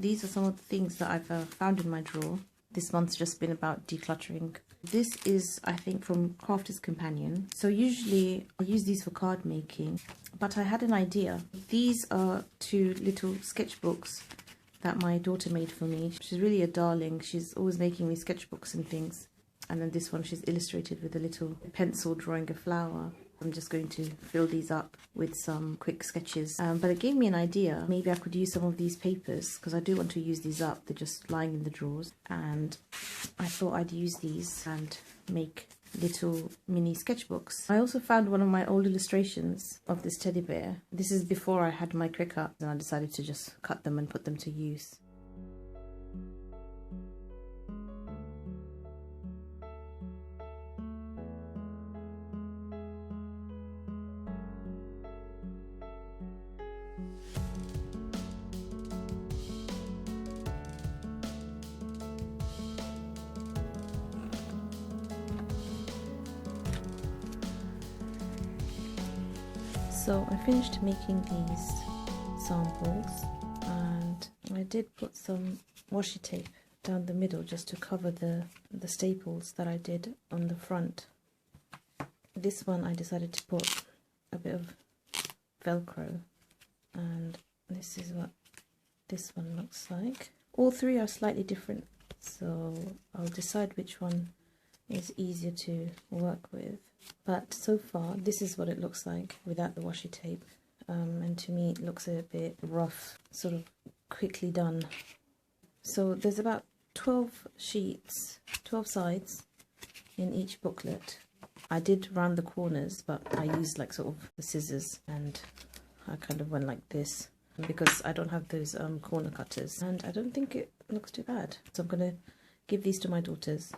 these are some of the things that I've found in my drawer. This month's just been about decluttering. This is, I think, from Crafter's Companion. So usually I use these for card making, but I had an idea. These are 2 little sketchbooks that my daughter made for me. She's really a darling. She's always making me sketchbooks and things. And then this one she's illustrated with a little pencil drawing a flower. I'm just going to fill these up with some quick sketches. But it gave me an idea. Maybe I could use some of these papers because I do want to use these up. They're just lying in the drawers. And I thought I'd use these and make little mini sketchbooks. I also found one of my old illustrations of this teddy bear. This is before I had my Cricut, and I decided to just cut them and put them to use. So I finished making these samples, and I did put some washi tape down the middle just to cover the staples that I did on the front. This one I decided to put a bit of Velcro, and this is what this one looks like. All 3 are slightly different, so I'll decide which one is easier to work with. But so far this is what it looks like without the washi tape, and to me it looks a bit rough, sort of quickly done. So there's about 12 sheets, 12 sides in each booklet. I did round the corners, but I used like sort of the scissors, and I kind of went like this because I don't have those corner cutters, and I don't think it looks too bad. So I'm gonna give these to my daughters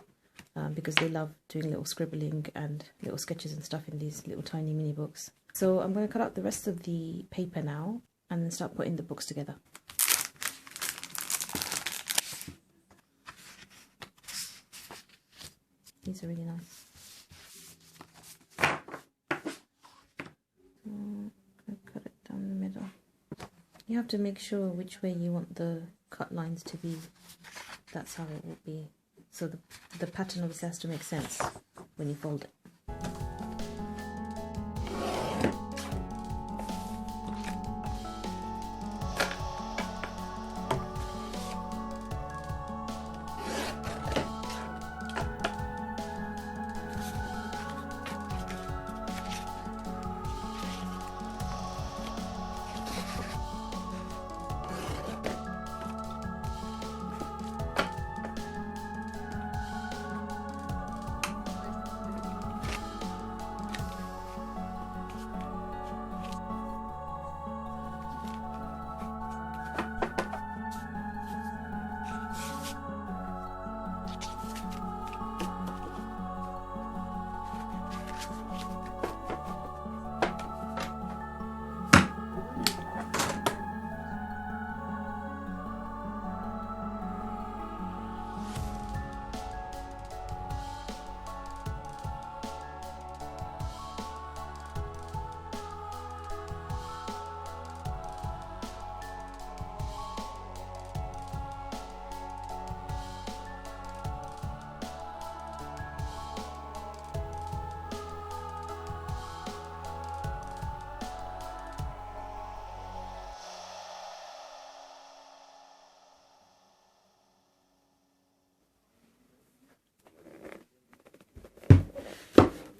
because they love doing little scribbling and little sketches and stuff in these little tiny mini books. So I'm going to cut out the rest of the paper now and then start putting the books together. These are really nice. I'm going to cut it down the middle. You have to make sure which way you want the cut lines to be. That's how it will be. So the pattern obviously has to make sense when you fold it.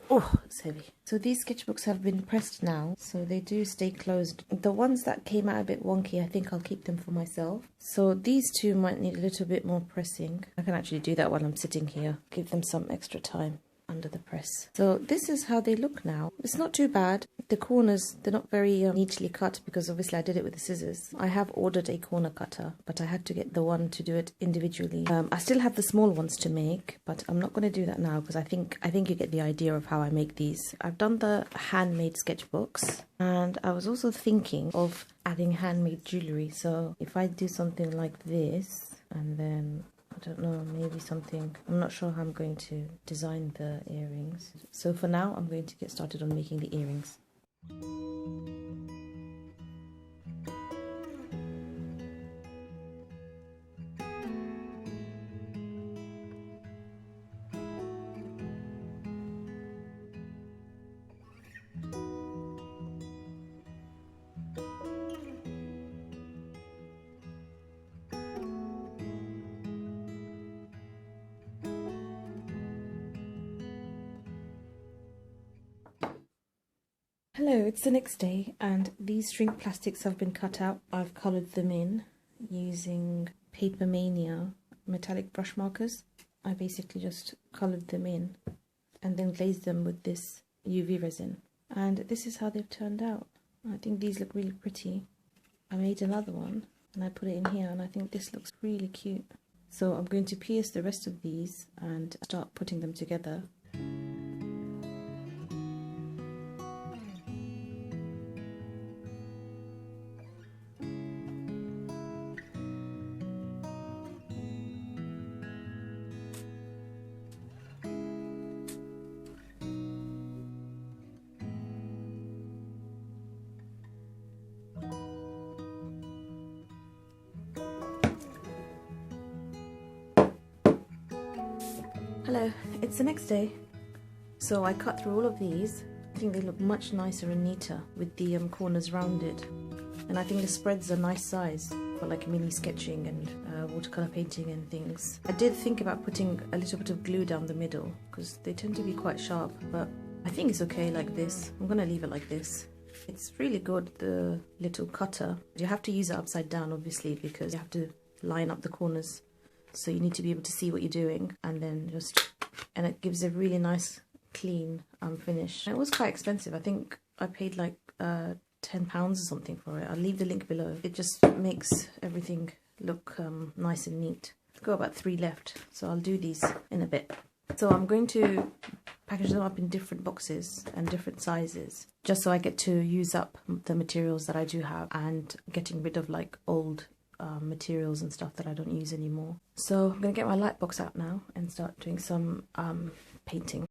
Oh, it's heavy. So these sketchbooks have been pressed now, so they do stay closed. The ones that came out a bit wonky, I think I'll keep them for myself. So these 2 might need a little bit more pressing. I can actually do that while I'm sitting here. Give them some extra time under the press. So this is how they look now. It's not too bad. The corners, they're not very neatly cut because obviously I did it with the scissors. I have ordered a corner cutter, but I had to get the one to do it individually. I still have the small ones to make, but I'm not going to do that now because I think you get the idea of how I make these. I've done the handmade sketchbooks, and I was also thinking of adding handmade jewellery. So if I do something like this, and then I don't know, maybe something, I'm not sure how I'm going to design the earrings. So for now, I'm going to get started on making the earrings. Hello, it's the next day and these shrink plastics have been cut out. I've coloured them in using Paper Mania metallic brush markers. I basically just coloured them in and then glazed them with this UV resin. And this is how they've turned out. I think these look really pretty. I made another one and I put it in here and I think this looks really cute. So I'm going to pierce the rest of these and start putting them together. Hello, it's the next day. So I cut through all of these. I think they look much nicer and neater with the corners rounded. And I think the spreads are nice size for like mini sketching and watercolour painting and things. I did think about putting a little bit of glue down the middle because they tend to be quite sharp, but I think it's okay like this. I'm gonna leave it like this. It's really good, the little cutter. You have to use it upside down obviously because you have to line up the corners. So you need to be able to see what you're doing and then and it gives a really nice clean finish. And it was quite expensive. I think I paid like £10 or something for it. I'll leave the link below. It just makes everything look nice and neat. I've got about 3 left, so I'll do these in a bit. So I'm going to package them up in different boxes and different sizes, just so I get to use up the materials that I do have and getting rid of like old materials and stuff that I don't use anymore. So I'm going to get my light box out now and start doing some painting.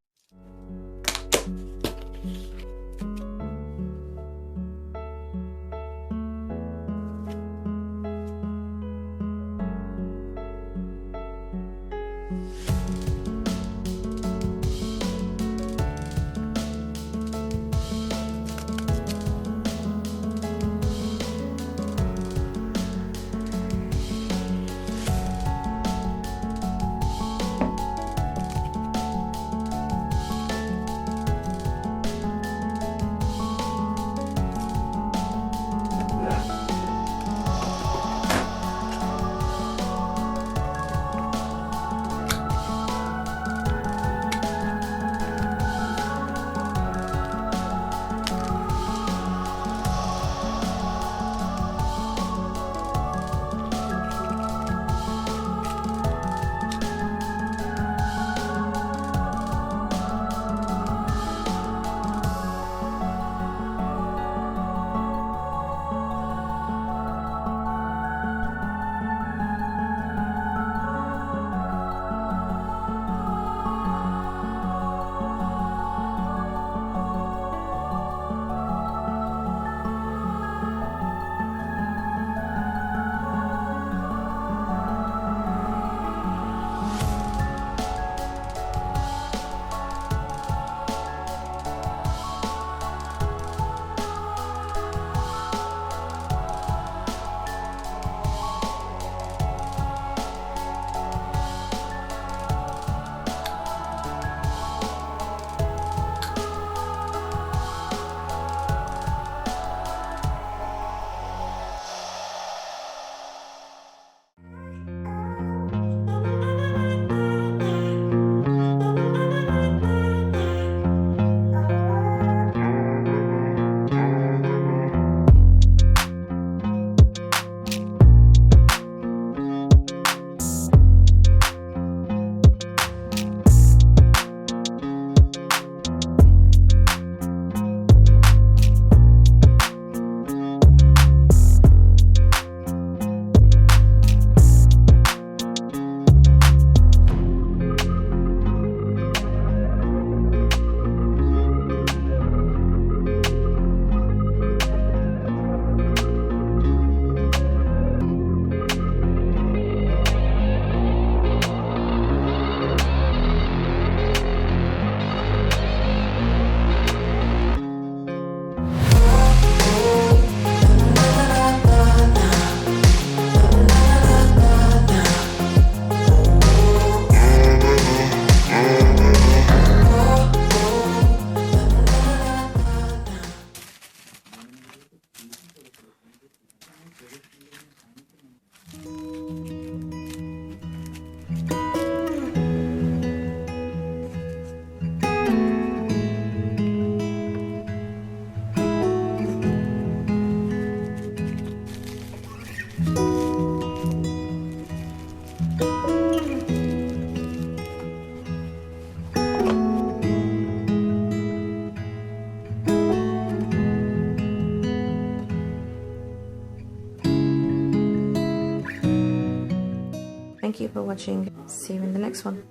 Thank you for watching. See you in the next one.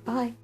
Bye.